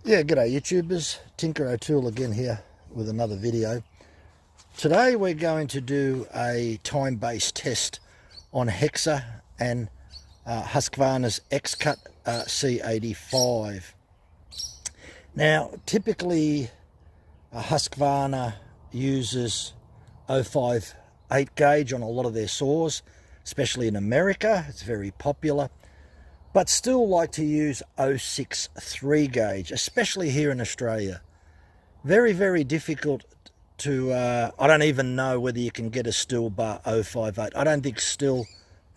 Yeah, g'day YouTubers, Tinker O'Toole again here with another video. Today we're going to do a time-based test on Hexa and Husqvarna's X-Cut C85. Now, typically Husqvarna uses 058 gauge on a lot of their saws, especially in America. It's very popular. But still like to use 063 gauge, especially here in Australia. Very, very difficult to, I don't even know whether you can get a Stihl bar 058. I don't think Stihl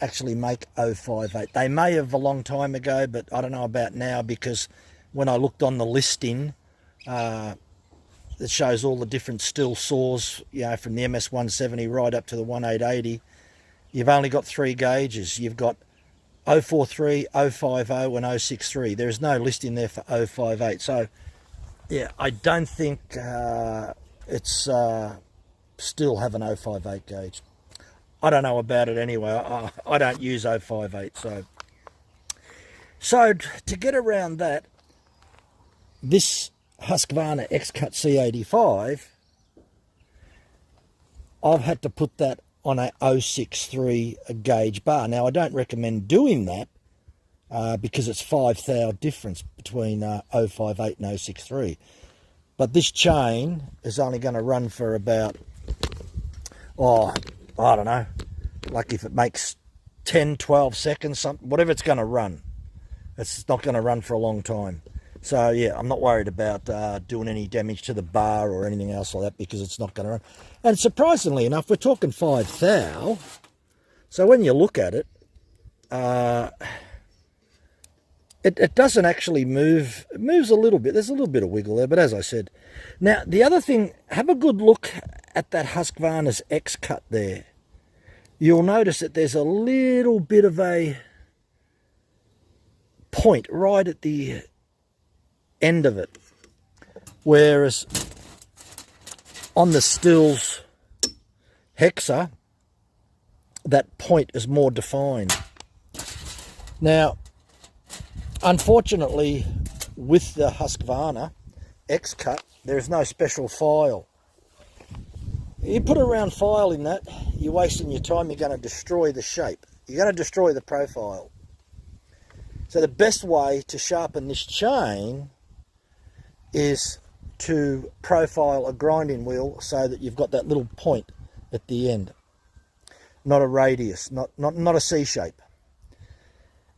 actually make 058. They may have a long time ago, but I don't know about now, because when I looked on the listing, it shows all the different Stihl saws, you know, from the MS170 right up to the 1880. You've only got 3 gauges. You've got 043, 050 and 063. There's no listing there for 058. So, yeah, I don't think it's Stihl have an 058 gauge. I don't know about it anyway. I don't use 058. So to get around that, this Husqvarna X-Cut C85, I've had to put that on a 063 gauge bar. Now, I don't recommend doing that because it's 5 thou difference between 058 and 063. But this chain is only going to run for about, I don't know, like if it makes 10, 12 seconds, something, whatever it's going to run. It's not going to run for a long time. So, yeah, I'm not worried about doing any damage to the bar or anything else like that, because it's not going to run. And surprisingly enough, we're talking 5 thou. So when you look at it, it doesn't actually move. It moves a little bit. There's a little bit of wiggle there, but as I said. Now, the other thing, have a good look at that Husqvarna's X-Cut there. You'll notice that there's a little bit of a point right at the end of it, whereas on the Stihl's Hexa, that point is more defined. Now, unfortunately, with the Husqvarna X-Cut, there's no special file. You put a round file in that, you're wasting your time. You're going to destroy the shape. You're going to destroy the profile. So the best way to sharpen this chain is to profile a grinding wheel so that you've got that little point at the end, not a radius, not a C shape.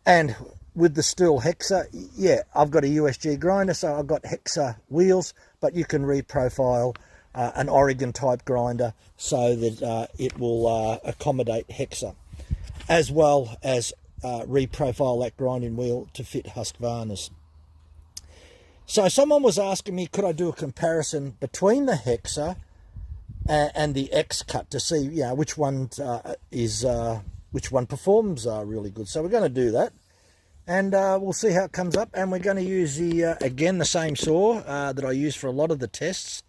And with the Stihl Hexa, yeah, I've got a USG grinder, so I've got Hexa wheels, but you can reprofile an Oregon type grinder so that it will accommodate Hexa, as well as reprofile that grinding wheel to fit Husqvarna's. So someone was asking me, could I do a comparison between the Hexa and the X-Cut to see, you know, which one which one performs really good. So we're going to do that, and we'll see how it comes up. And we're going to use the again the same saw that I use for a lot of the tests.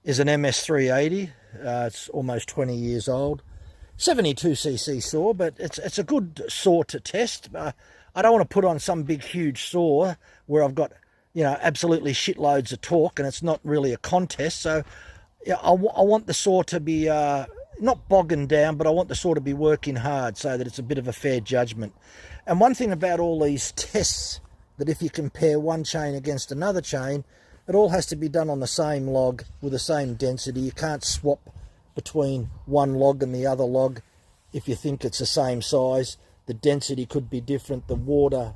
Is an MS380. It's almost 20 years old. 72cc saw, but it's a good saw to test. I don't want to put on some big huge saw where I've got, you know, absolutely shitloads of torque and it's not really a contest. So yeah, I want the saw to be not bogging down, but I want the saw to be working hard so that it's a bit of a fair judgment. And one thing about all these tests, that if you compare one chain against another chain, it all has to be done on the same log with the same density. You can't swap between one log and the other log if you think it's the same size. The density could be different, the water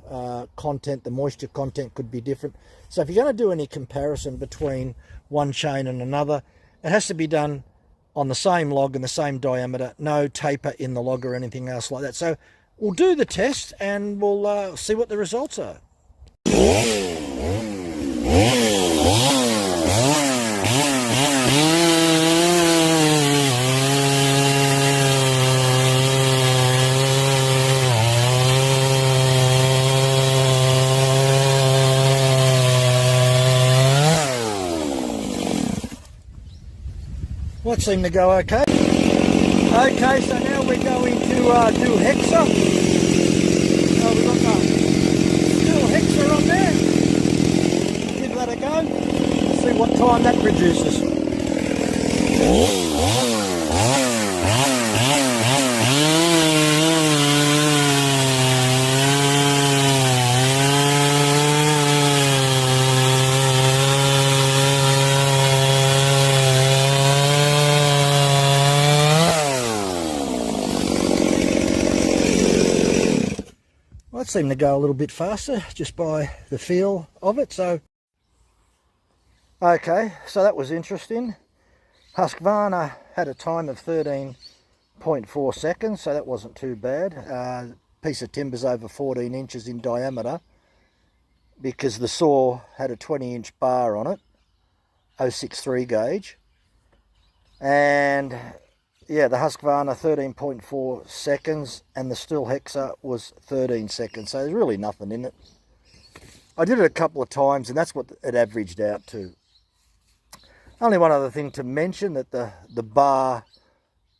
content, the moisture content could be different. So if you're going to do any comparison between one chain and another, it has to be done on the same log and the same diameter, no taper in the log or anything else like that. So we'll do the test and we'll see what the results are. Well, it seemed to go okay. Okay, so now we're going to do Hexa. Oh, we've got the Stihl Hexa on there. Give that a what time that produces. Well, it seemed to go a little bit faster just by the feel of it. So, okay, so that was interesting. Husqvarna had a time of 13.4 seconds, so that wasn't too bad. Piece of timber's over 14 inches in diameter because the saw had a 20-inch bar on it, 063 gauge. And yeah, the Husqvarna 13.4 seconds and the Stihl Hexa was 13 seconds, so there's really nothing in it. I did it a couple of times and that's what it averaged out to. Only one other thing to mention, that the bar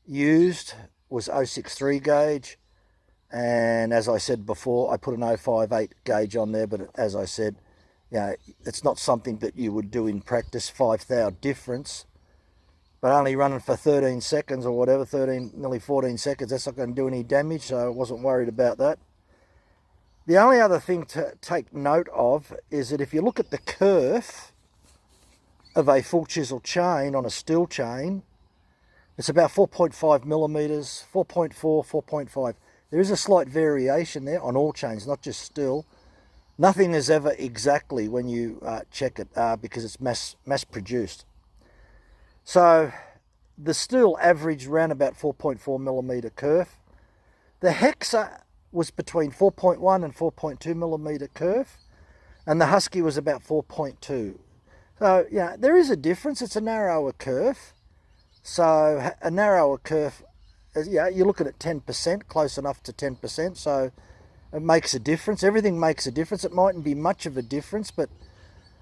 used was 063 gauge, and as I said before, I put an 058 gauge on there, but as I said, you know, it's not something that you would do in practice, 5 thou difference, but only running for 13 seconds or whatever, nearly 14 seconds, that's not going to do any damage, so I wasn't worried about that. The only other thing to take note of is that if you look at the kerf of a full chisel chain on a Stihl chain, it's about 4.5 millimeters, 4.4, 4.5. There is a slight variation there on all chains, not just Stihl. Nothing is ever exactly when you check it because it's mass produced. So the Stihl averaged around about 4.4 millimeter kerf. The Hexa was between 4.1 and 4.2 millimeter kerf, and the Husky was about 4.2. So, yeah, there is a difference. It's a narrower kerf. So, a narrower kerf, yeah, you look at it 10%, close enough to 10%. So, it makes a difference. Everything makes a difference. It mightn't be much of a difference, but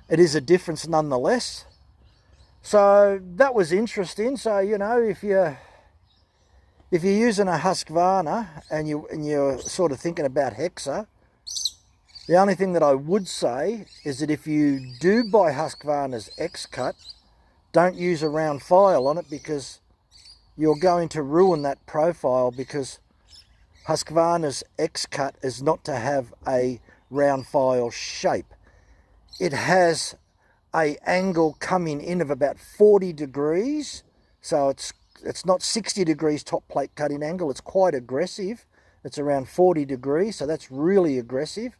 it is a difference nonetheless. So, that was interesting. So, you know, if you're using a Husqvarna and you're sort of thinking about Hexa, the only thing that I would say is that if you do buy Husqvarna's X-Cut, don't use a round file on it because you're going to ruin that profile, because Husqvarna's X-Cut is not to have a round file shape. It has a angle coming in of about 40 degrees, so it's not 60 degrees top plate cutting angle. It's quite aggressive. It's around 40 degrees, so that's really aggressive.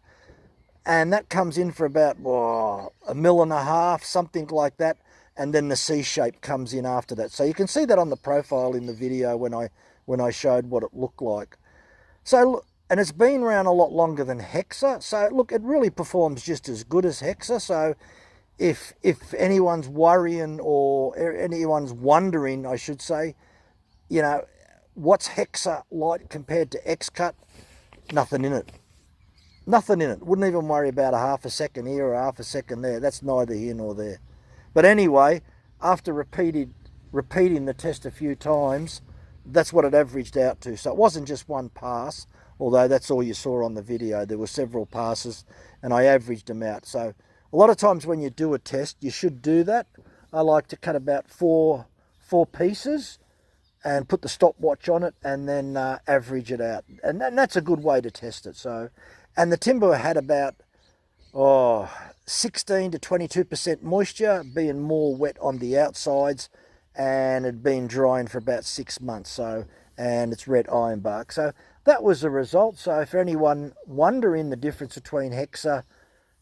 And that comes in for about 1.5 mil, something like that, and then the C shape comes in after that. So you can see that on the profile in the video when I showed what it looked like. So, and it's been around a lot longer than Hexa. So look, it really performs just as good as Hexa. So if anyone's worrying or anyone's wondering, I should say, you know, what's Hexa like compared to X-Cut? Nothing in it. Nothing in it. Wouldn't even worry about a half a second here or half a second there. That's neither here nor there. But anyway, after repeating the test a few times, that's what it averaged out to. So it wasn't just one pass, although that's all you saw on the video. There were several passes and I averaged them out. So a lot of times when you do a test, you should do that. I like to cut about four pieces and put the stopwatch on it and then average it out. And that's a good way to test it. So, and the timber had about 16 to 22% moisture, being more wet on the outsides, and it had been drying for about 6 months. So, and it's red ironbark. So that was the result. So for anyone wondering the difference between Hexa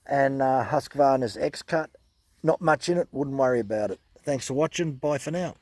and Husqvarna's X-Cut, not much in it, wouldn't worry about it. Thanks for watching. Bye for now.